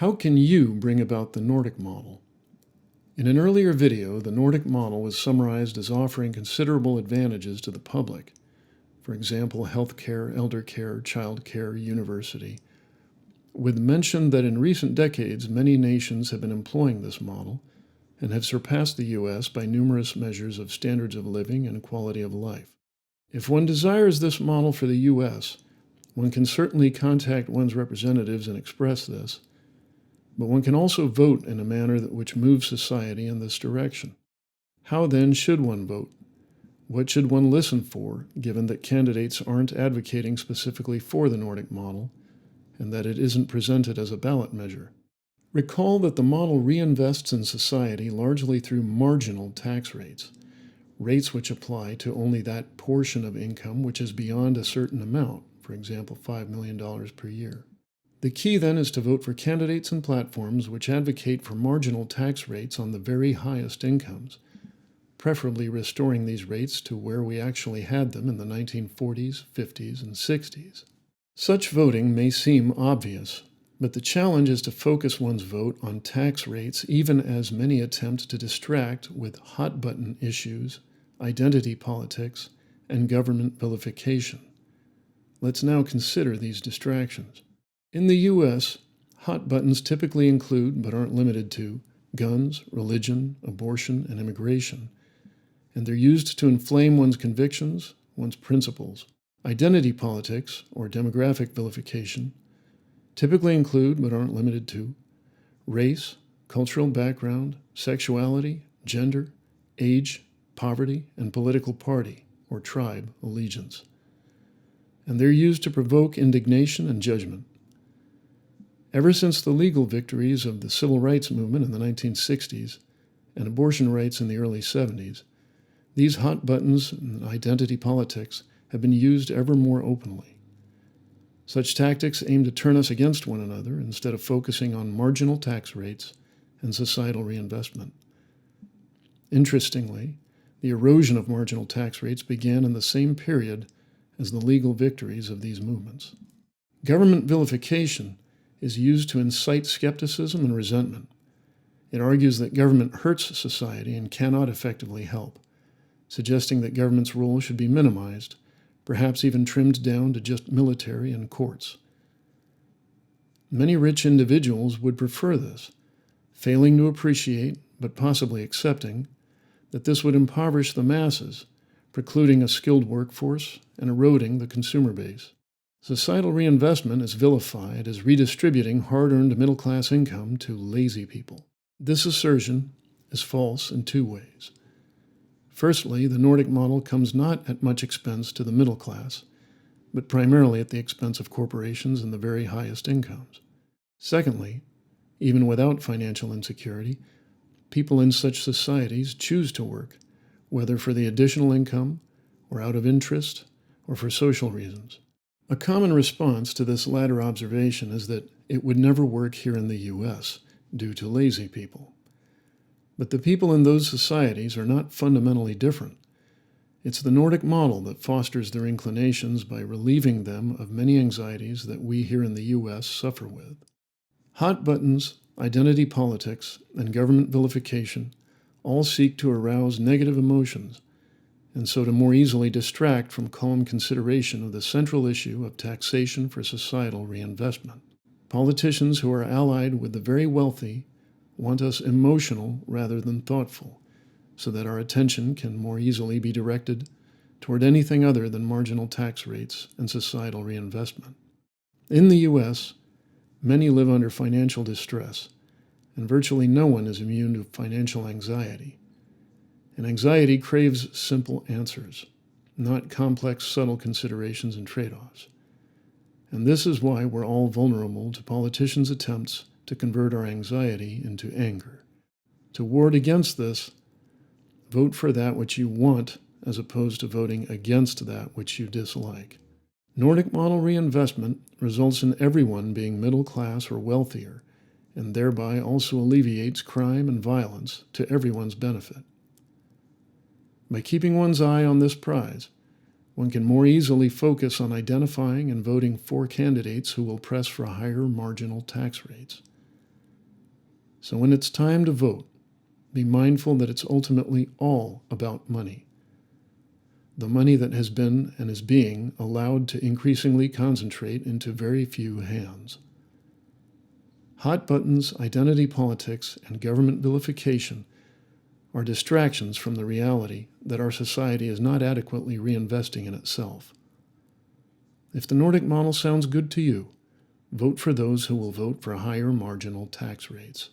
How can you bring about the Nordic model? In an earlier video, the Nordic model was summarized as offering considerable advantages to the public. For example, healthcare, elder care, child care, university, with mention that in recent decades many nations have been employing this model and have surpassed the U.S. by numerous measures of standards of living and quality of life. If one desires this model for the U.S., one can certainly contact one's representatives and express this, but one can also vote in a manner which moves society in this direction. How then should one vote? What should one listen for, given that candidates aren't advocating specifically for the Nordic model, and that it isn't presented as a ballot measure? Recall that the model reinvests in society largely through marginal tax rates, rates which apply to only that portion of income which is beyond a certain amount, for example, $5 million per year. The key then is to vote for candidates and platforms which advocate for marginal tax rates on the very highest incomes, preferably restoring these rates to where we actually had them in the 1940s, 50s, and 60s. Such voting may seem obvious, but the challenge is to focus one's vote on tax rates even as many attempt to distract with hot-button issues, identity politics, and government vilification. Let's now consider these distractions. In the U.S., hot buttons typically include, but aren't limited to, guns, religion, abortion, and immigration, and they're used to inflame one's convictions, one's principles. Identity politics, or demographic vilification, typically include, but aren't limited to, race, cultural background, sexuality, gender, age, poverty, and political party, or tribe, allegiance. And they're used to provoke indignation and judgment. Ever since the legal victories of the civil rights movement in the 1960s and abortion rights in the early 70s, these hot buttons and identity politics have been used ever more openly. Such tactics aim to turn us against one another instead of focusing on marginal tax rates and societal reinvestment. Interestingly, the erosion of marginal tax rates began in the same period as the legal victories of these movements. Government vilification is used to incite skepticism and resentment. It argues that government hurts society and cannot effectively help, suggesting that government's role should be minimized, perhaps even trimmed down to just military and courts. Many rich individuals would prefer this, failing to appreciate, but possibly accepting, that this would impoverish the masses, precluding a skilled workforce and eroding the consumer base. Societal reinvestment is vilified as redistributing hard-earned middle-class income to lazy people. This assertion is false in two ways. Firstly, the Nordic model comes not at much expense to the middle class, but primarily at the expense of corporations and the very highest incomes. Secondly, even without financial insecurity, people in such societies choose to work, whether for the additional income, or out of interest, or for social reasons. A common response to this latter observation is that it would never work here in the U.S. due to lazy people. But the people in those societies are not fundamentally different. It's the Nordic model that fosters their inclinations by relieving them of many anxieties that we here in the U.S. suffer with. Hot buttons, identity politics, and government vilification all seek to arouse negative emotions, and so to more easily distract from calm consideration of the central issue of taxation for societal reinvestment. Politicians who are allied with the very wealthy want us emotional rather than thoughtful, so that our attention can more easily be directed toward anything other than marginal tax rates and societal reinvestment. In the U.S., many live under financial distress, and virtually no one is immune to financial anxiety. And anxiety craves simple answers, not complex, subtle considerations and trade-offs. And this is why we're all vulnerable to politicians' attempts to convert our anxiety into anger. To ward against this, vote for that which you want as opposed to voting against that which you dislike. Nordic model reinvestment results in everyone being middle class or wealthier, and thereby also alleviates crime and violence to everyone's benefit. By keeping one's eye on this prize, one can more easily focus on identifying and voting for candidates who will press for higher marginal tax rates. So when it's time to vote, be mindful that it's ultimately all about money. The money that has been and is being allowed to increasingly concentrate into very few hands. Hot buttons, identity politics, and government vilification are distractions from the reality that our society is not adequately reinvesting in itself. If the Nordic model sounds good to you, vote for those who will vote for higher marginal tax rates.